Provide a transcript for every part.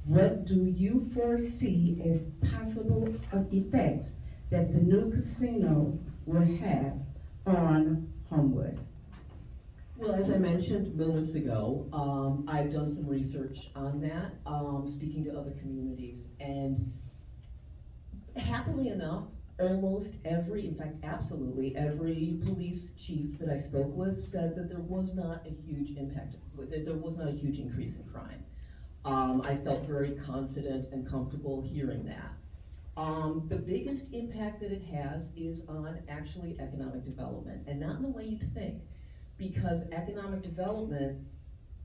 What do you foresee as possible effects that the new casino will have on Homewood? Well, as I mentioned moments ago, I've done some research on that, speaking to other communities, and happily enough, almost every, in fact, absolutely every police chief that I spoke with said that there was not a huge impact, that there was not a huge increase in crime. I felt very confident and comfortable hearing that. The biggest impact that it has is on actually economic development, and not in the way you'd think, because economic development,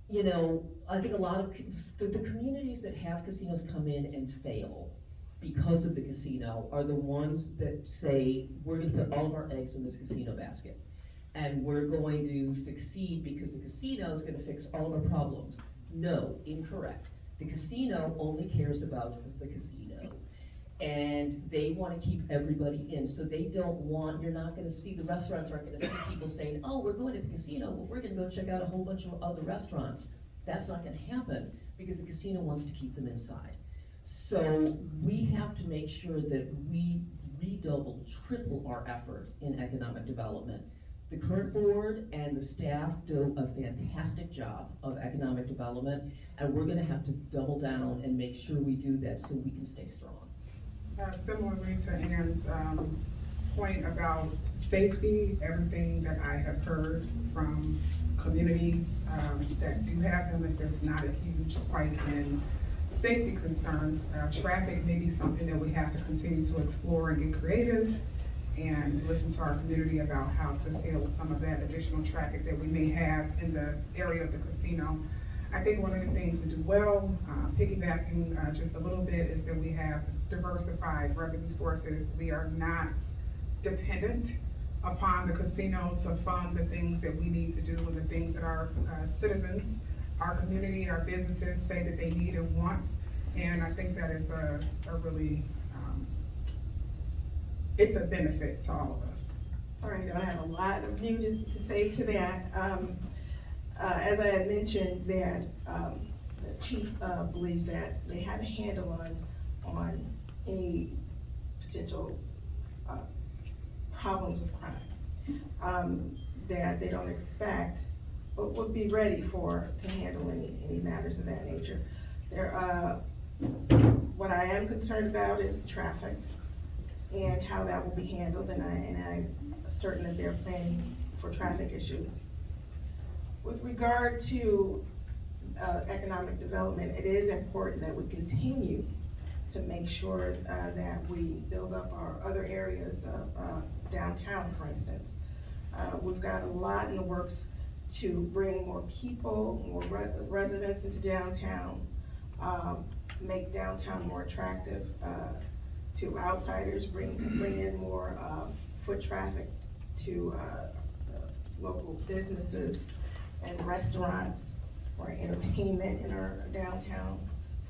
you know, I think a lot of the communities that have casinos come in and fail because of the casino are the ones that say, we're gonna put all of our eggs in this casino basket. And we're going to succeed because the casino is gonna fix all of our problems. No, incorrect. The casino only cares about the casino. And they want to keep everybody in, so they don't want, you're not gonna see, the restaurants aren't gonna see people saying, oh, we're going to the casino, but we're gonna go check out a whole bunch of other restaurants. That's not gonna happen, because the casino wants to keep them inside. So we have to make sure that we redouble, triple our efforts in economic development. The current board and the staff do a fantastic job of economic development, and we're gonna have to double down and make sure we do that so we can stay strong. Similarly to Ann's point about safety, everything that I have heard from communities that do have them is there's not a huge spike in safety concerns. Traffic may be something that we have to continue to explore and get creative and listen to our community about how to fill some of that additional traffic that we may have in the area of the casino. I think one of the things we do well, piggybacking just a little bit, is that we have diversified revenue sources. We are not dependent upon the casino to fund the things that we need to do and the things that our citizens, our community, our businesses say that they need and want. And I think that is a really, it's a benefit to all of us. Sorry, I don't have a lot of new to say to that. As I had mentioned, that the chief believes that they have a handle on any potential problems with crime, that they don't expect, but would be ready to handle any matters of that nature. What I am concerned about is traffic and how that will be handled, and I'm certain that they're planning for traffic issues. With regard to economic development, it is important that we continue to make sure that we build up our other areas of downtown, for instance. We've got a lot in the works to bring more people, more residents into downtown, make downtown more attractive to outsiders, bring in more foot traffic to local businesses and restaurants, or entertainment in our downtown.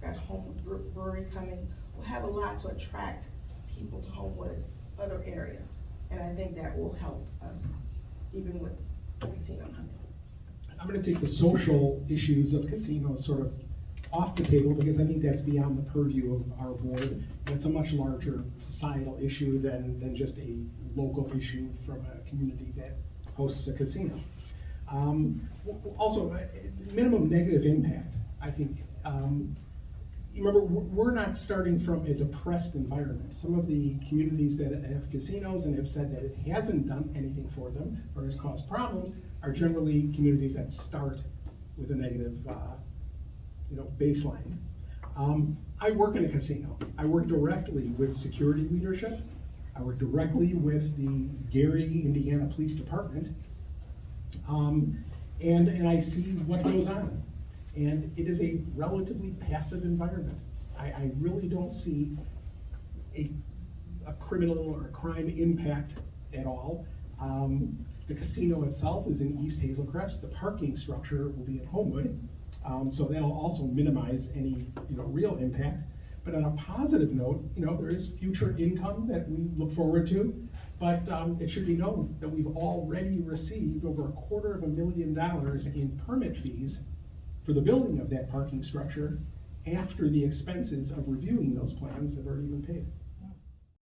We've got Homewood Brewery coming. We'll have a lot to attract people to Homewood, other areas. And I think that will help us, even with the casino coming. I'm gonna take the social issues of casinos sort of off the table, because I think that's beyond the purview of our board. It's a much larger societal issue than just a local issue from a community that hosts a casino. Also, minimum negative impact, I think. Remember, we're not starting from a depressed environment. Some of the communities that have casinos and have said that it hasn't done anything for them or has caused problems are generally communities that start with a negative baseline. I work in a casino. I work directly with security leadership. I work directly with the Gary, Indiana Police Department. And I see what goes on. And it is a relatively passive environment. I really don't see a criminal or a crime impact at all. The casino itself is in East Hazel Crest. The parking structure will be in Homewood. So that'll also minimize any real impact. But on a positive note, there is future income that we look forward to. But it should be known that we've already received over $250,000 in permit fees for the building of that parking structure, after the expenses of reviewing those plans have already been paid.